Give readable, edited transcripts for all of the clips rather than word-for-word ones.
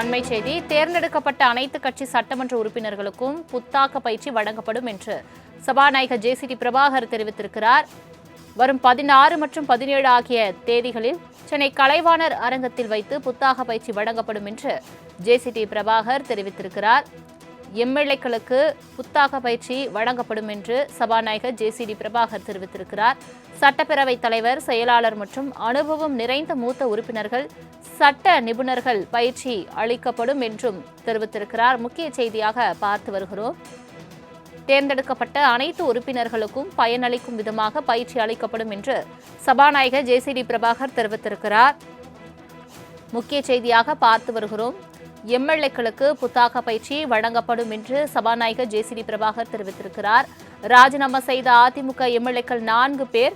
அண்மை செய்தி தேர்ந்தெடுக்கப்பட்ட அனைத்து கட்சி சட்டமன்ற உறுப்பினர்களுக்கும் புத்தாக்க பயிற்சி வழங்கப்படும் என்று சபாநாயகர் ஜேசிடி பிரபாகர் தெரிவித்திருக்கிறார். வரும் 16 மற்றும் 17 ஆகிய தேதிகளில் சென்னை கலைவாணர் அரங்கத்தில் வைத்து புத்தாக்க பயிற்சி வழங்கப்படும் என்று ஜேசிடி பிரபாகர் தெரிவித்திருக்கிறார். எம்எல்ஏக்களுக்கு புத்தாக்க பயிற்சி வழங்கப்படும் என்று சபாநாயகர் ஜேசிடி பிரபாகர் தெரிவித்திருக்கிறார். சட்டப்பேரவைத் தலைவர், செயலாளர் மற்றும் அனுபவம் நிறைந்த மூத்த உறுப்பினர்கள், சட்ட நிபுணர்கள் பயிற்சி அளிக்கப்படும் என்றும் தெரிவித்திருக்கிறார். முக்கிய செய்தியாக பார்த்து வருகிறோம். தேர்ந்தெடுக்கப்பட்ட அனைத்து உறுப்பினர்களுக்கும் பயனளிக்கும் விதமாக பயிற்சி அளிக்கப்படும் என்று சபாநாயகர் ஜேசிடி பிரபாகர் தெரிவித்திருக்கிறார். முக்கிய செய்தியாக பார்த்து வருகிறோம். எம்எல்ஏக்களுக்கு புத்தாக்க பயிற்சி வழங்கப்படும் என்று சபாநாயகர் ஜேசிடி பிரபாகர் தெரிவித்திருக்கிறார். ராஜினாமா செய்த அதிமுக எம்எல்ஏக்கள் 4 பேர்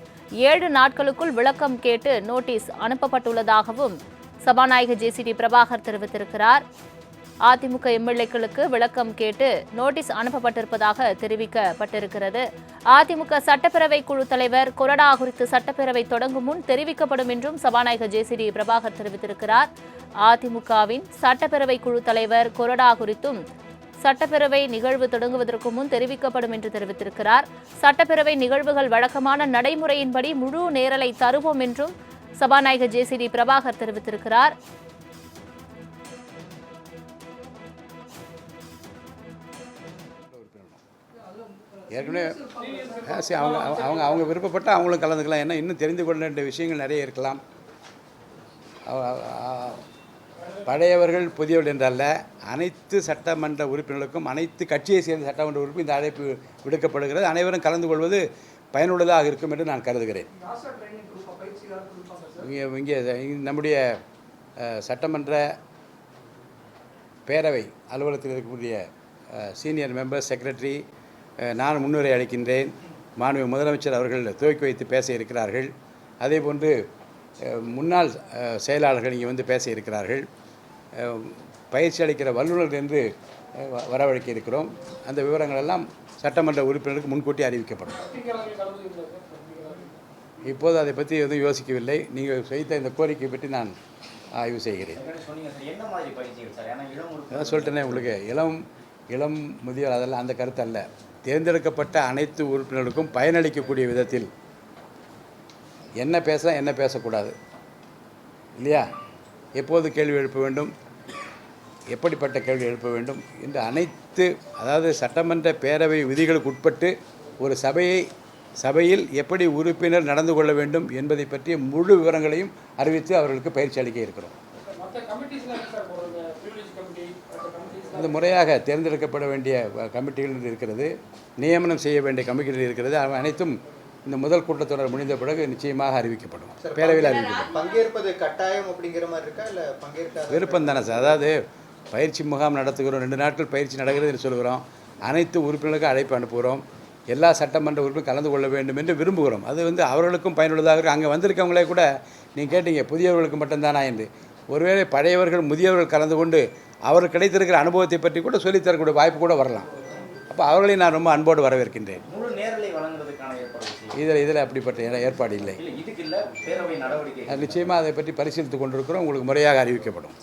7 நாட்களுக்குள் விளக்கம் கேட்டு நோட்டீஸ் அனுப்பப்பட்டுள்ளதாகவும் சபாநாயகர் ஜேசிடி பிரபாகர் தெரிவித்திருக்கிறார். அதிமுக எம்எல்ஏக்களுக்கு விளக்கம் கேட்டு நோட்டீஸ் அனுப்பப்பட்டிருப்பதாக தெரிவிக்கப்பட்டிருக்கிறது. அதிமுக சட்டப்பேரவை குழு தலைவர் கொறடா குறித்து சட்டப்பேரவை தொடங்கும் முன் தெரிவிக்கப்படும் என்றும் சபாநாயகர் ஜேசிடி பிரபாகர் தெரிவித்திருக்கிறார். அதிமுகவின் சட்டப்பேரவை குழு தலைவர் கொறடா குறித்தும் சட்டப்பேரவை நிகழ்வு தொடங்குவதற்கு முன் தெரிவிக்கப்படும் என்று தெரிவித்திருக்கிறார். சட்டப்பேரவை நிகழ்வுகள் வழக்கமான நடைமுறையின்படி முழு நேரலை தருவோம் என்றும் சபாநாயகர் ஜேசிடி பிரபாகர் தெரிவித்திருக்கிறார். ஏற்கனவே அவங்க விருப்பப்பட்டால் அவங்களும் கலந்துக்கலாம். ஏன்னா இன்னும் தெரிந்து கொள்ள வேண்டிய விஷயங்கள் நிறைய இருக்கலாம். பழையவர்கள் புதியவர்கள் என்றல்ல, அனைத்து சட்டமன்ற உறுப்பினர்களுக்கும் அனைத்து கட்சியை சேர்ந்த சட்டமன்ற உறுப்பினர் இந்த அழைப்பு விடுக்கப்படுகிறது. அனைவரும் கலந்து கொள்வது பயனுள்ளதாக இருக்கும் என்று நான் கருதுகிறேன். இங்கே நம்முடைய சட்டமன்ற பேரவை அலுவலகத்தில் இருக்கக்கூடிய சீனியர் மெம்பர், செக்ரட்டரி, நான் முன்னுரை அளிக்கின்றேன். மாண்புமிகு முதலமைச்சர் அவர்கள் துவக்கி வைத்து பேச இருக்கிறார்கள். அதேபோன்று முன்னாள் செயலாளர்கள் இங்கே வந்து பேச இருக்கிறார்கள். பயிற்சி அளிக்கிற வல்லுநர்கள் என்று வரவழைக்க இருக்கிறோம். அந்த விவரங்கள் எல்லாம் சட்டமன்ற உறுப்பினருக்கு முன்கூட்டி அறிவிக்கப்படும். இப்போது அதை பற்றி எதுவும் யோசிக்கவில்லை. நீங்கள் வைத்த இந்த கோரிக்கை பற்றி நான் ஆய்வு செய்கிறேன். அதான் சொல்லிட்டேனே உங்களுக்கு, இளம் முதியோர் அதெல்லாம் அந்த கருத்து அல்ல. தேர்ந்தெடுக்கப்பட்ட அனைத்து உறுப்பினர்களுக்கும் பயனளிக்கக்கூடிய விதத்தில் என்ன பேசலாம், என்ன பேசக்கூடாது இல்லையா, எப்போது கேள்வி எழுப்ப வேண்டும், எப்படிப்பட்ட கேள்வி எழுப்ப வேண்டும் என்று அனைத்து, அதாவது சட்டமன்ற பேரவை விதிகளுக்கு உட்பட்டு ஒரு சபையில் எப்படி உறுப்பினர் நடந்து கொள்ள வேண்டும் என்பதை பற்றிய முழு விவரங்களையும் அறிவித்து அவர்களுக்கு பயிற்சி அளிக்க இருக்கிறோம். அது முறையாக தேர்ந்தெடுக்கப்பட வேண்டிய கமிட்டிகள் இருக்கிறது, நியமனம் செய்ய வேண்டிய கமிட்டிகள் இருக்கிறது. அனைத்தும் இந்த முதல் கூட்டத்தொடர் முடிந்த பிறகு நிச்சயமாக அறிவிக்கப்படும். பேரவையில் அறிவிக்கப்படும். பங்கேற்பது கட்டாயம் அப்படிங்கிற மாதிரி இருக்கா, இல்லை பங்கேற்க விருப்பம் தானே சார். அதாவது பயிற்சி முகாம் நடத்துகிறோம், 2 நாட்கள் பயிற்சி நடக்கிறது என்று சொல்கிறோம். அனைத்து உறுப்பினர்களுக்கும் அழைப்பு அனுப்புகிறோம். எல்லா சட்டமன்ற உறுப்பினரும் கலந்து கொள்ள வேண்டும் என்று விரும்புகிறோம். அது அவர்களுக்கும் பயனுள்ளதாக இருக்கும். அங்கே வந்திருக்கவங்களே கூட நீங்கள் கேட்டீங்க புதியவர்களுக்கு மட்டும்தானா என்று. ஒருவேளை பழையவர்கள், முதியவர்கள் கலந்து கொண்டு அவருக்கு கிடைத்திருக்கிற அனுபவத்தை பற்றி கூட சொல்லித்தரக்கூடிய வாய்ப்பு கூட வரலாம். அப்போ அவர்களை நான் ரொம்ப அன்போடு வரவேற்கின்றேன். இதில் அப்படிப்பட்ட ஏற்பாடு இல்லை. நிச்சயமாக அதை பற்றி பரிசீலித்துக் கொண்டிருக்கிறோம். உங்களுக்கு முறையாக அறிவிக்கப்படும்.